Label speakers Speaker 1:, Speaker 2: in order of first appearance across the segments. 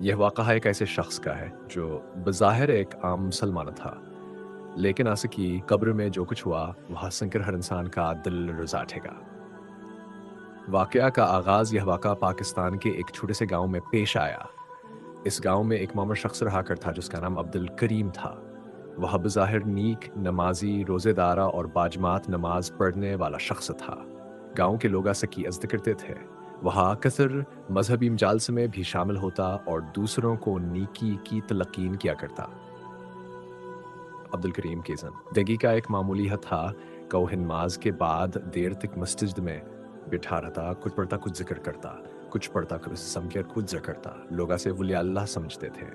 Speaker 1: यह वाक़या एक ऐसे शख्स का है जो बज़ाहिर एक आम मुसलमान था, लेकिन आसिक की कब्र में जो कुछ हुआ वह सुनकर हर इंसान का दिल रुज़ा उठेगा। वाक़या का आगाज़ यह वाक़या पाकिस्तान के एक छोटे से गाँव में पेश आया। इस गाँव में एक मामूली शख्स रहा करता जिसका नाम अब्दुल करीम था। वह बज़ाहिर नेक, नमाज़ी, रोज़ेदारा और बाजमात नमाज़ पढ़ने वाला शख्स था। गाँव के लोग उसे की इज़्ज़त करते थे। वह अक्सर मज़हबी मजालिस में भी शामिल होता और दूसरों को नेकी की तलक़ीन किया करता। अब्दुल करीम की ज़िंदगी का एक मामूली था कि वो नमाज के बाद देर तक मस्जिद में बैठा रहता, कुछ पढ़ता, कुछ ज़िक्र करता, कुछ पढ़ता, कुछ समझकर कुछ ज़िक्र करता। लोग उसे वली अल्लाह समझते थे।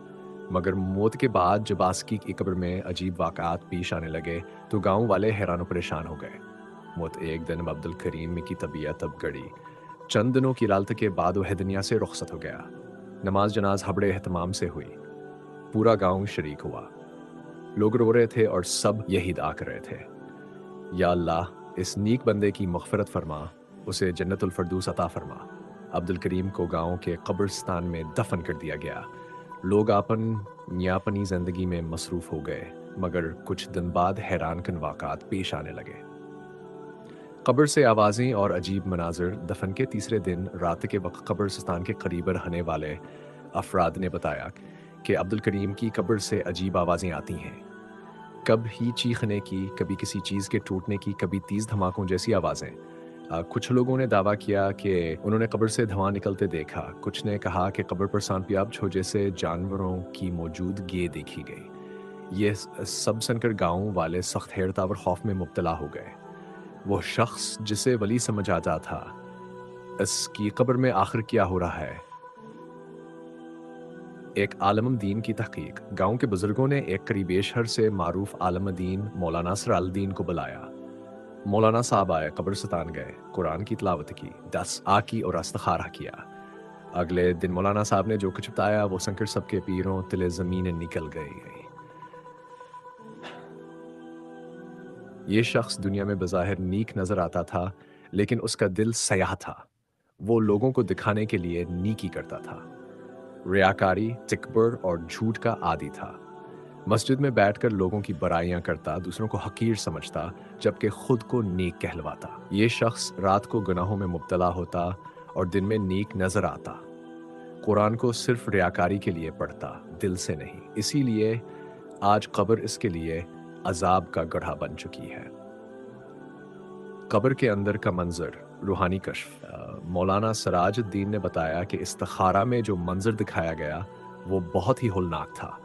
Speaker 1: मगर मौत के बाद जब आसिकी की कब्र में अजीब वाक़यात पेश आने लगे, तो गाँव वाले हैरान और परेशान हो गए। मौत एक दिन अब्दुल करीम की तबीयत अब गड़ी। चंद दिनों की इलालत के बाद वह दुनिया से रुखसत हो गया। नमाज जनाज़ बड़े एहतमाम से हुई। पूरा गाँव शरीक हुआ। लोग रो रहे थे और सब यही दुआ कर रहे थे, या अल्लाह, इस नेक बंदे की मग़फ़िरत फ़रमा, उसे जन्नतुल फ़िरदौस अता फ़रमा। अब्दुल करीम को गाँव के कब्रिस्तान में दफ़न कर दिया गया। लोग अपनी ज़िंदगी में मसरूफ़ हो गए, मगर कुछ दिन बाद हैरानकुन वाक़यात पेश आने लगे। कब्र से आवाज़ें और अजीब मनाज़िर। दफ़न के तीसरे दिन रात के वक़्त कब्रिस्तान के करीब रहने वाले अफ़राद ने बताया कि अब्दुल करीम की कब्र से अजीब आवाज़ें आती हैं। कभी चीखने की, कभी किसी चीज़ के टूटने की, कभी तेज़ धमाकों जैसी आवाज़ें। कुछ लोगों ने दावा किया कि उन्होंने कब्र से धुआँ निकलते देखा। कुछ ने कहा कि कब्र पर सांप जैसे जानवरों की मौजूदगी देखी गई। ये सब सुनकर गाँव वाले सख्त हैरत और खौफ में मुब्तला हो गए। वो शख्स जिसे वली समझ आता था, इसकी कब्र में आखिर क्या हो रहा है? एक आलम दीन की तहकीक। गांव के बुजुर्गों ने एक करीबी शहर से मारूफ आलम दीन मौलाना सराल दीन को बुलाया। मौलाना साहब आए, कब्रिस्तान गए, कुरान की तिलावत की, 10 आकी और इस्तिखारा किया। अगले दिन मौलाना साहब ने जो कुछ बताया वो सुनकर सबके पीरों तिले ज़मीन निकल गई। ये शख्स दुनिया में बज़ाहिर नेक नज़र आता था, लेकिन उसका दिल सयाह था। वो लोगों को दिखाने के लिए नेकी करता था। रियाकारी, तिकबर और झूठ का आदी था। मस्जिद में बैठकर लोगों की बुराइयां करता, दूसरों को हकीर समझता, जबकि खुद को नेक कहलवाता। ये शख्स रात को गुनाहों में मुब्तला होता और दिन में नेक नजर आता। कुरान को सिर्फ रियाकारी के लिए पढ़ता, दिल से नहीं। इसीलिए आज कब्र इसके लिए अजाब का गढ़ा बन चुकी है। कब्र के अंदर का मंजर, रूहानी कश्फ। मौलाना सराजुद्दीन ने बताया कि इस्तिखारा में जो मंजर दिखाया गया वो बहुत ही होलनाक था।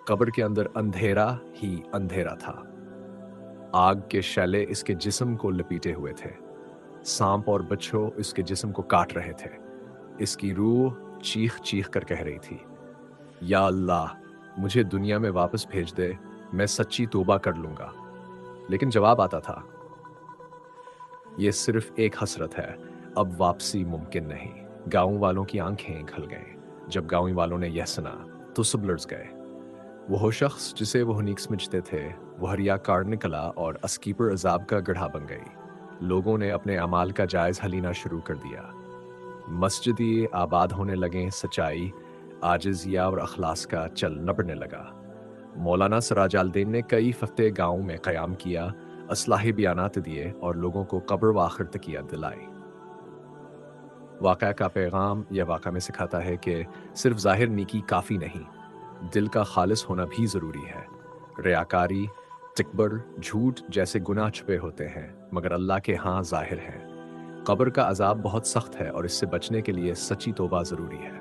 Speaker 1: कब्र के अंदर अंधेरा ही अंधेरा था। आग के शैले इसके जिस्म को लपेटे हुए थे। सांप और बच्छू इसके जिस्म को काट रहे थे। इसकी रूह चीख चीख कर कह रही थी, या अल्लाह, मुझे दुनिया में वापस भेज दे, मैं सच्ची तौबा कर लूंगा। लेकिन जवाब आता था, यह सिर्फ एक हसरत है, अब वापसी मुमकिन नहीं। गांव वालों की आंखें खल गईं। जब गांव वालों ने यह सुना तो सब लर्ज़ गए। वो शख्स जिसे वो नेक समझते थे, वो रियाकार निकला और अस्कीपर अजाब का गड्ढा बन गई। लोगों ने अपने अमाल का जायज़ा लेना शुरू कर दिया। मस्जिदें आबाद होने लगें, सच्चाई, आजिज़िया और अखलास का चल न बढ़ने लगा। मौलाना सराजालदीन ने कई हफ्ते गांव में क़याम किया, असलाही बयानात दिए और लोगों को कब्र व आखिर तकियत दिलाई। वाक़या का पैगाम यह वाक़या में सिखाता है कि सिर्फ ज़ाहिर नेकी काफ़ी नहीं, दिल का खालिस होना भी ज़रूरी है। रियाकारी, तिकबर, झूठ जैसे गुनाह छुपे होते हैं, मगर अल्लाह के यहाँ ज़ाहिर हैं। कब्र का अज़ाब बहुत सख्त है और इससे बचने के लिए सच्ची तौबा ज़रूरी है।